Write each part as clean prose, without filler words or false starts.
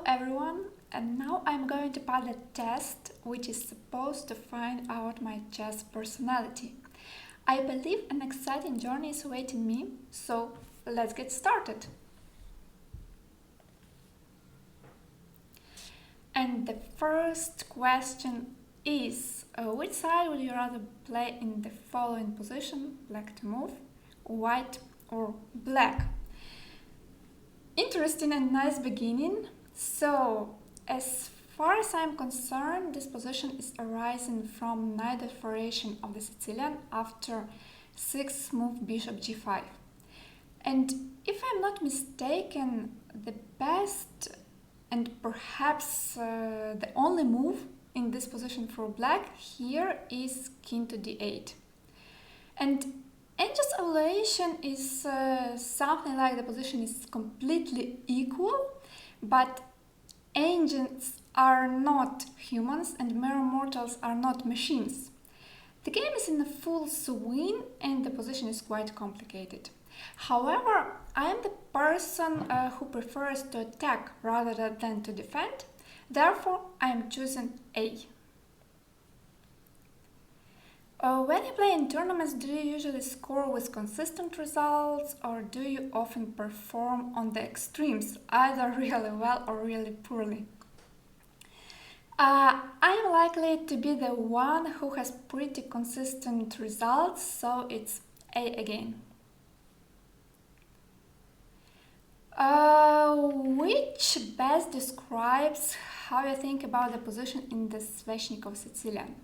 everyone, and now I'm going to pass a test which is supposed to find out my chess personality. I believe an exciting journey is awaiting me, so let's get started. And the first question is, which side would you rather play in the following position, black to move, white or black? Interesting and nice beginning. So, as far as I'm concerned, this position is arising from knight variation of the Sicilian after 6th move bishop g5. And if I'm not mistaken, the best and perhaps the only move in this position for black here is king to d8. And Angel's evaluation is something like the position is completely equal, but angels are not humans and mere mortals are not machines. The game is in a full swing and the position is quite complicated. However, I am the person who prefers to attack rather than to defend, therefore I am choosing A. When you play in tournaments, do you usually score with consistent results or do you often perform on the extremes, either really well or really poorly? I'm likely to be the one who has pretty consistent results, so it's A again. Which best describes how you think about the position in the Sveshnikov Sicilian?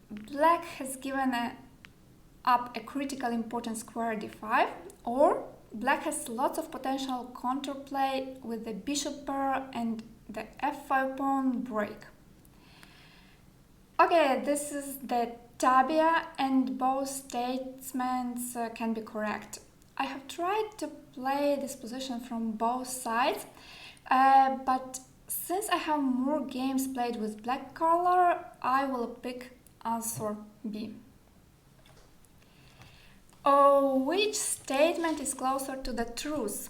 Black has given up a critical important square d5, or black has lots of potential counterplay with the bishop pair and the f5 pawn break. Okay, this is the tabia and both statements can be correct. I have tried to play this position from both sides, but since I have more games played with black color, I will pick answer B. Which statement is closer to the truth?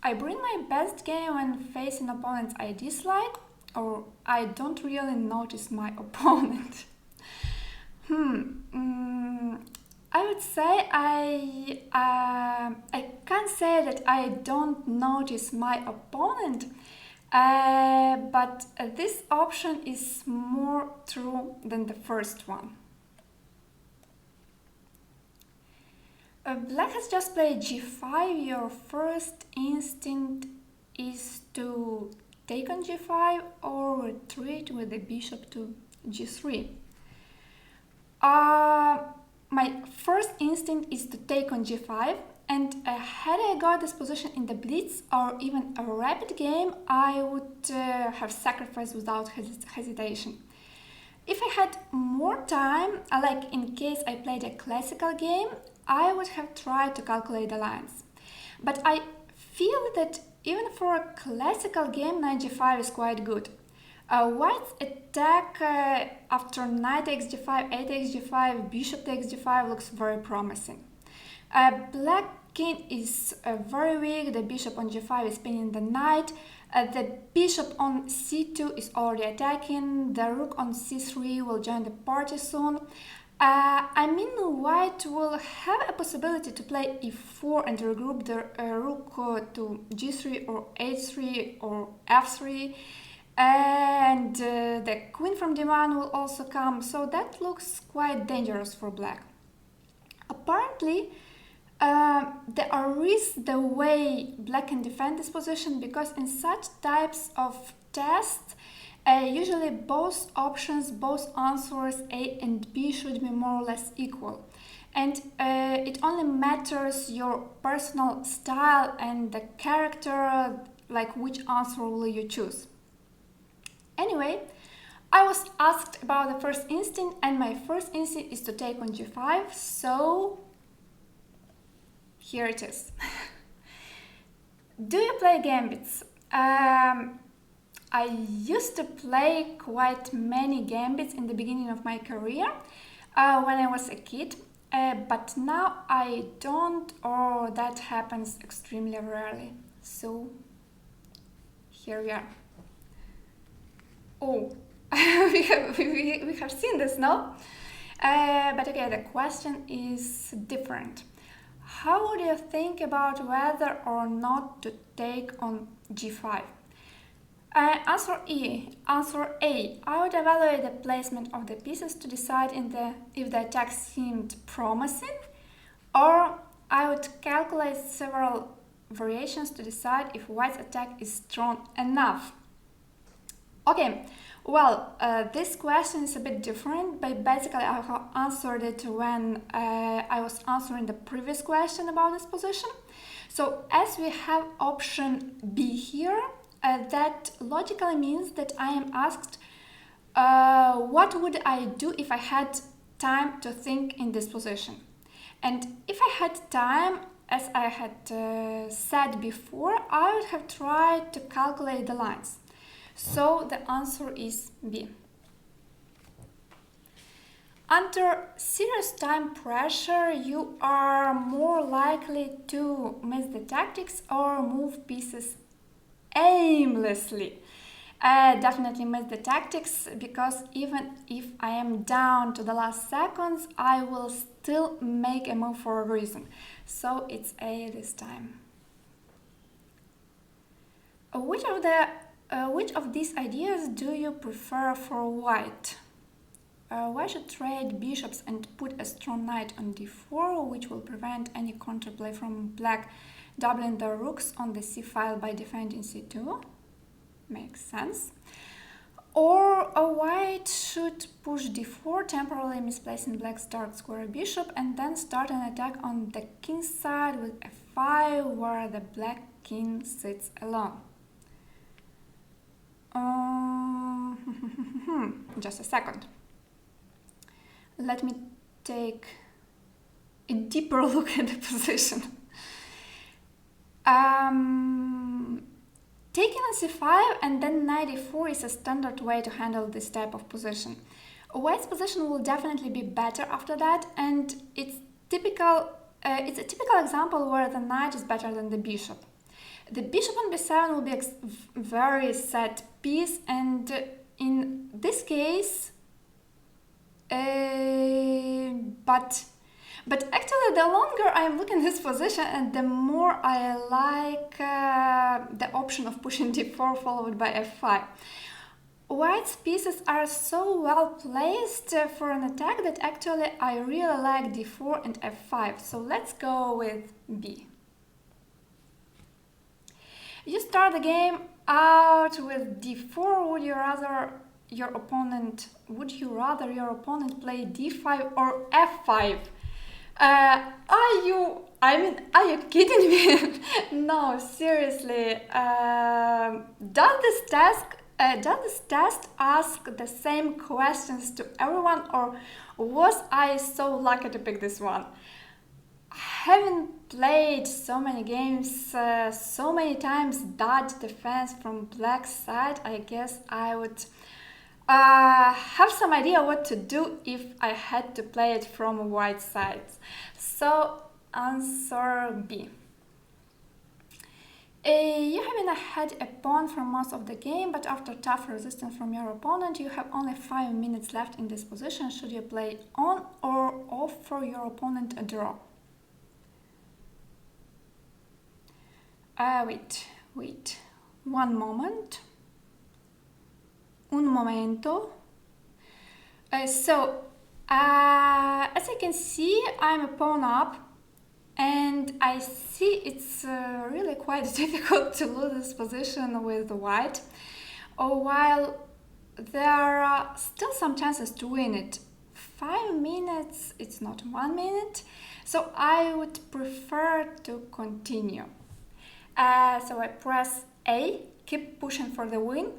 I bring my best game when facing opponents I dislike, or I don't really notice my opponent. I would say I can't say that I don't notice my opponent, but this option is more true than the first one. Black has just played g5. Your first instinct is to take on g5 or retreat with the bishop to g3. My first instinct is to take on g5, and had I got this position in the blitz or even a rapid game, I would have sacrificed without hesitation. If I had more time, like in case I played a classical game, I would have tried to calculate the lines. But I feel that even for a classical game, knight g5 is quite good. White's attack after knight takes g5, a takes g5, bishop takes g5 looks very promising. Black king is very weak, the bishop on g5 is pinning the knight, the bishop on c2 is already attacking, the rook on c3 will join the party soon. I mean, white will have a possibility to play e4 and regroup the rook to g3 or h3 or f3. And the queen from d1 will also come, so that looks quite dangerous for black. Apparently, there are risks the way black can defend this position, because in such types of tests, usually both options, both answers A and B should be more or less equal. And it only matters your personal style and the character, like which answer will you choose. Anyway, I was asked about the first instinct, and my first instinct is to take on g5, so here it is. Do you play gambits? I used to play quite many gambits in the beginning of my career when I was a kid, but now I don't, or that happens extremely rarely. So here we are. Oh, we have seen this, no? But okay, the question is different. How would you think about whether or not to take on g5? Answer A. I would evaluate the placement of the pieces to decide if the attack seemed promising, or I would calculate several variations to decide if white's attack is strong enough. Okay, well, this question is a bit different, but basically I have answered it when I was answering the previous question about this position. So as we have option B here, that logically means that I am asked what would I do if I had time to think in this position. And if I had time, as I had said before, I would have tried to calculate the lines. So the answer is B. Under serious time pressure, you are more likely to miss the tactics or move pieces aimlessly. Definitely miss the tactics, because even if I am down to the last seconds, I will still make a move for a reason. So it's A this time. Which of these ideas do you prefer for white? White should trade bishops and put a strong knight on d4, which will prevent any counterplay from black doubling the rooks on the c file by defending c2. Makes sense. Or a white should push d4, temporarily misplacing black's dark square bishop, and then start an attack on the king side with f5, where the black king sits alone. Just a second. Let me take a deeper look at the position. Taking on c5 and then knight e4 is a standard way to handle this type of position. White's position will definitely be better after that, and it's a typical example where the knight is better than the bishop. The bishop on b7 will be a very sad piece, and in this case, but actually the longer I am looking at this position, and the more I like the option of pushing d4 followed by f5. White's pieces are so well placed for an attack that actually I really like d4 and f5, so let's go with B. You start the game out with d4. Would you rather your opponent play d5 or f5? Are you kidding me? No, seriously. Does this test ask the same questions to everyone, or was I so lucky to pick this one? Having played so many games, so many times dodge defense from black side, I guess I would have some idea what to do if I had to play it from white sides. So answer B. You have been ahead a pawn for most of the game, but after tough resistance from your opponent, you have only 5 minutes left in this position. Should you play on or offer your opponent a draw? Wait. One moment. Un momento. As you can see, I'm a pawn up, and I see it's really quite difficult to lose this position with white, while there are still some chances to win it. 5 minutes, it's not 1 minute, so I would prefer to continue. So I press A, keep pushing for the win,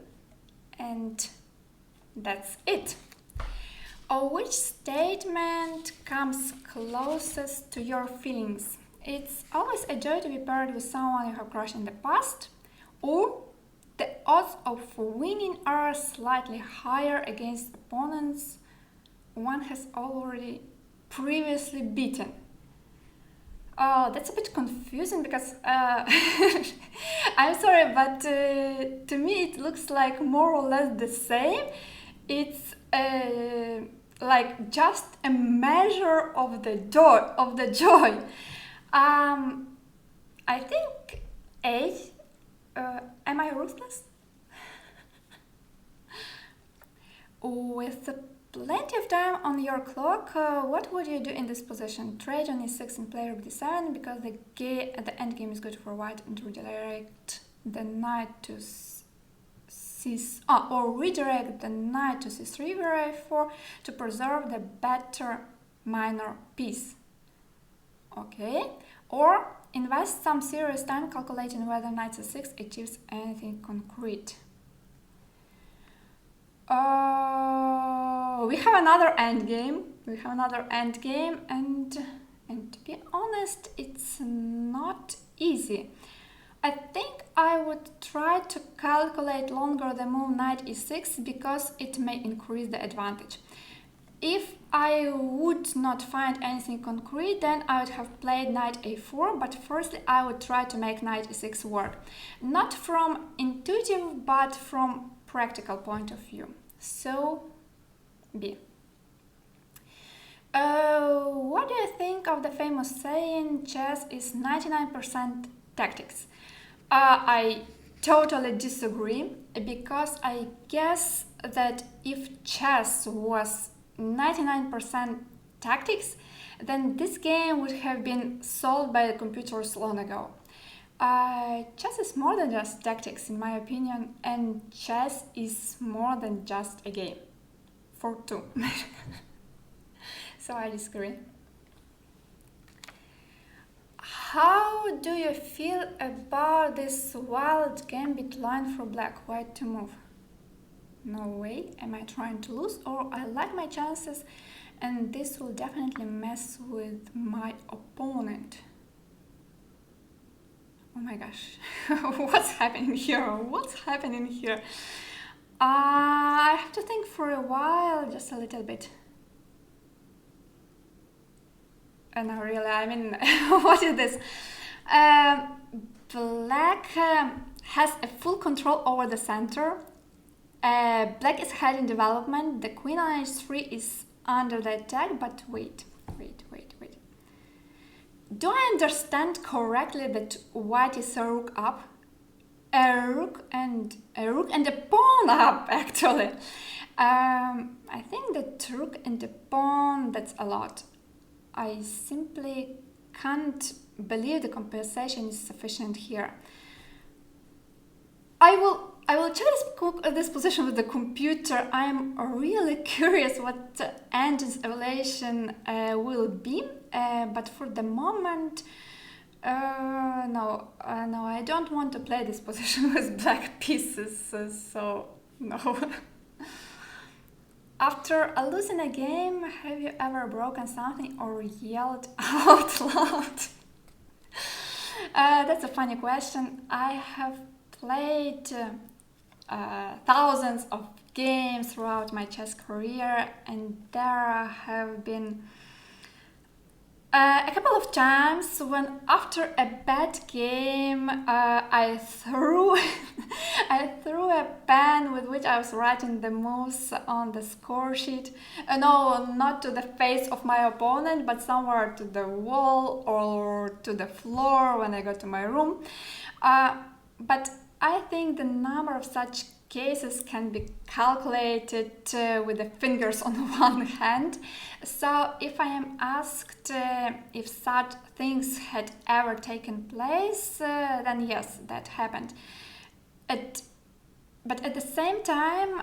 and that's it. Which statement comes closest to your feelings? It's always a joy to be paired with someone you have crushed in the past, or the odds of winning are slightly higher against opponents one has already previously beaten. Oh, that's a bit confusing because I'm sorry, but to me it looks like more or less the same. It's like just a measure of the joy. Um, I think A. Am I ruthless? With plenty of time on your clock, what would you do in this position? Trade on e6 and play rook d7 because the end game is good for white, and redirect the knight to or redirect the knight to c3 where a4 to preserve the better minor piece. Okay, or invest some serious time calculating whether knight c6 achieves anything concrete. We have another endgame. And to be honest, it's not easy. I think I would try to calculate longer the move knight e6 because it may increase the advantage. If I would not find anything concrete, then I would have played knight a4, but firstly I would try to make knight e6 work. Not from intuitive, but from practical point of view. So, B. What do you think of the famous saying, chess is 99% tactics? I totally disagree, because I guess that if chess was 99% tactics, then this game would have been solved by the computers long ago. Chess is more than just tactics, in my opinion, and chess is more than just a game. For two. So I disagree. How do you feel about this wild gambit line for black, white to move? No way, am I trying to lose, or I like my chances and this will definitely mess with my opponent? Oh my gosh, what's happening here? I have to think for a while, just a little bit. No, really, I mean, what is this? Black has a full control over the center. Black is ahead in development. The queen on h3 is under the attack, but wait. Do I understand correctly that white is a rook up? A rook and a pawn up, actually. I think that rook and a pawn, that's a lot. I simply can't believe the compensation is sufficient here. I will check this position with the computer. I'm really curious what the engine's evaluation will be, but for the moment, no, I don't want to play this position with black pieces, so no. After losing a game, have you ever broken something or yelled out loud? That's a funny question. I have played thousands of games throughout my chess career, and there have been a couple of times when after a bad game I threw a pen with which I was writing the moves on the score sheet. No, not to the face of my opponent, but somewhere to the wall or to the floor when I go to my room. But I think the number of such cases can be calculated with the fingers on one hand. So if I am asked if such things had ever taken place, then yes, that happened. But at the same time,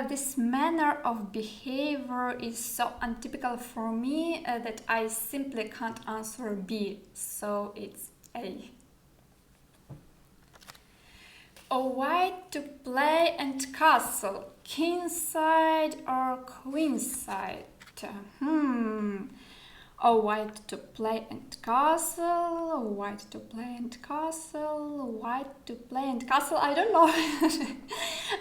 this manner of behavior is so untypical for me that I simply can't answer B, so it's A. A white to play and castle, king side or queen side? A white to play and castle, white to play and castle, white to play and castle. I don't know.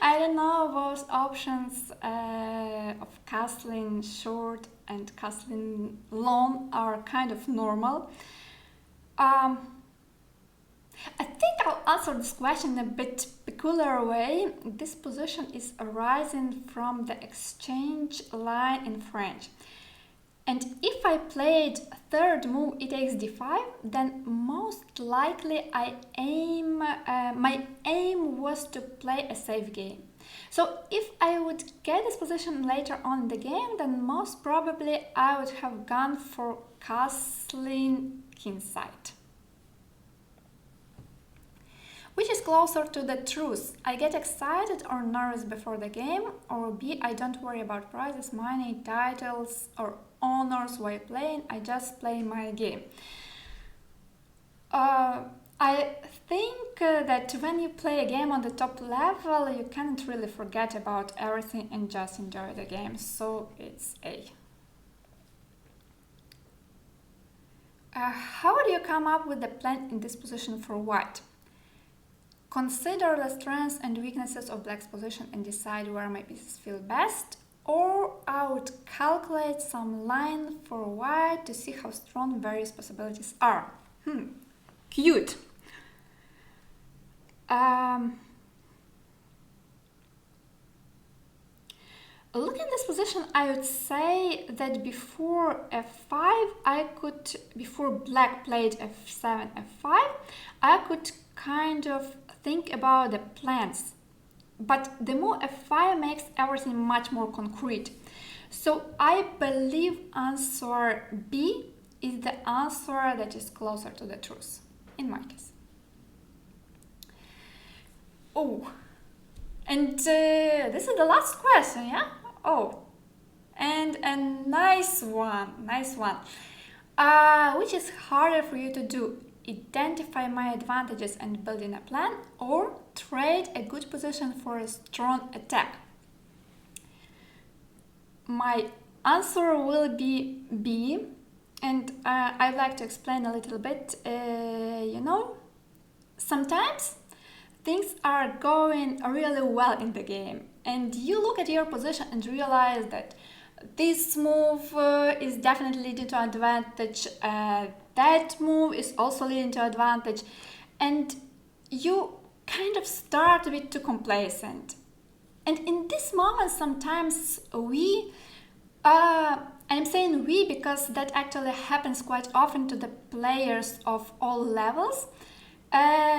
I don't know. Both options of castling short and castling long are kind of normal. Um, I think I'll answer this question in a bit peculiar way. This position is arising from the exchange line in French. And if I played third move e takes d5, then most likely my aim was to play a safe game. So if I would get this position later on in the game, then most probably I would have gone for castling kingside. Which is closer to the truth? I get excited or nervous before the game, or B, I don't worry about prizes, money, titles, or honors while playing, I just play my game. I think that when you play a game on the top level, you can't really forget about everything and just enjoy the game, so it's A. How do you come up with the plan in this position for white? Consider the strengths and weaknesses of black's position and decide where my pieces feel best, or I would calculate some line for white to see how strong various possibilities are. Cute. Looking at this position, I would say that before f5, before black played f7, f5, I could kind of think about the plans. But the move f5 makes everything much more concrete. So I believe answer B is the answer that is closer to the truth, in my case. Oh, and this is the last question, yeah? Oh, and a nice one. Which is harder for you to do? Identify my advantages and build in a plan, or trade a good position for a strong attack? My answer will be B, and I'd like to explain a little bit. Sometimes things are going really well in the game, and you look at your position and realize that this move is definitely leading to advantage, that move is also leading to advantage, and you kind of start a bit too complacent. And in this moment, sometimes I'm saying we because that actually happens quite often to the players of all levels.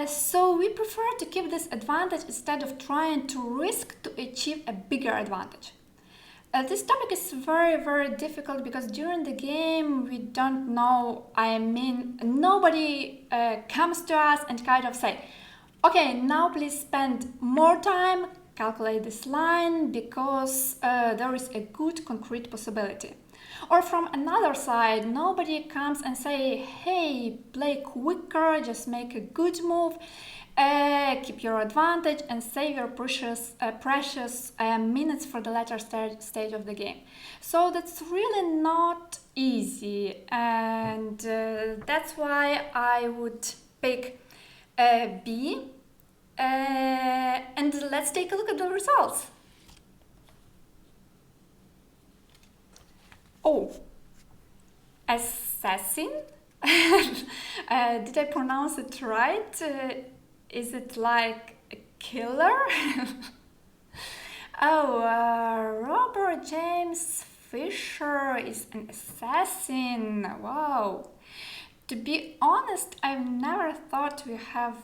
So we prefer to keep this advantage instead of trying to risk to achieve a bigger advantage. This topic is very, very difficult because during the game we don't know, nobody comes to us and kind of say, okay, now please spend more time, calculate this line because there is a good concrete possibility. Or from another side, nobody comes and say, hey, play quicker, just make a good move, keep your advantage and save your precious minutes for the later stage of the game. So that's really not easy, and that's why I would pick B. And let's take a look at the results. Oh, assassin? Did I pronounce it right? Is it like a killer? Robert James Fisher is an assassin. Wow. To be honest, I've never thought we have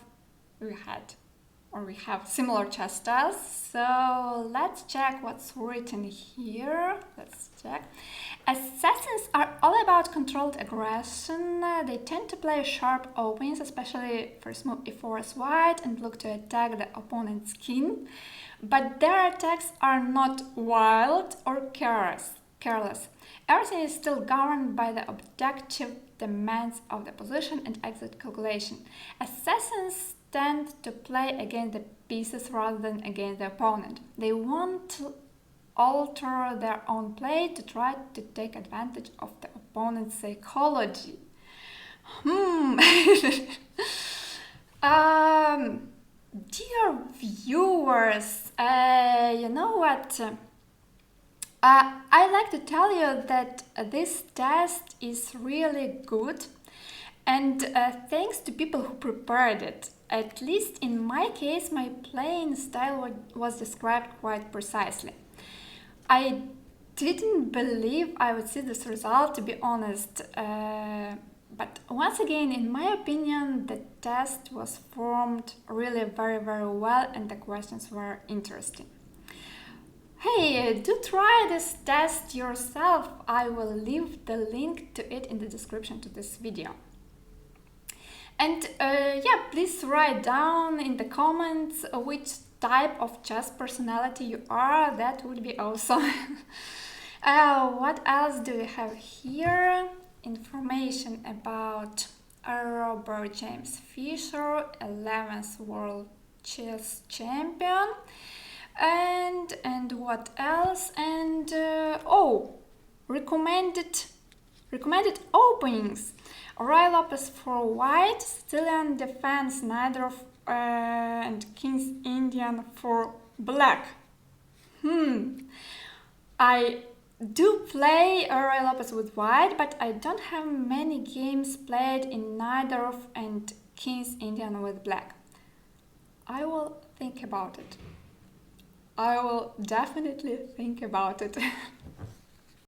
similar chess styles. So let's check what's written here. Let's check. Assassins are all about controlled aggression. They tend to play sharp opens, especially first move e4 as white, and look to attack the opponent's king. But their attacks are not wild or careless. Everything is still governed by the objective demands of the position and exit calculation. Assassins tend to play against the pieces rather than against the opponent. They want to alter their own play to try to take advantage of the opponent's psychology. Dear viewers, you know what? I'd like to tell you that this test is really good, And thanks to people who prepared it. At least in my case, my playing style was described quite precisely. I didn't believe I would see this result, to be honest. But once again, in my opinion, the test was formed really very, very well and the questions were interesting. Hey, do try this test yourself. I will leave the link to it in the description to this video. And yeah, please write down in the comments which type of chess personality you are. That would be awesome. What else do we have here? Information about Robert James Fischer, 11th world chess champion. And what else? And recommended openings. Roy Lopez for white, Sicilian defense, Najdorf and King's Indian for black. I do play Roy Lopez with white, but I don't have many games played in Najdorf and King's Indian with black. I will think about it. I will definitely think about it.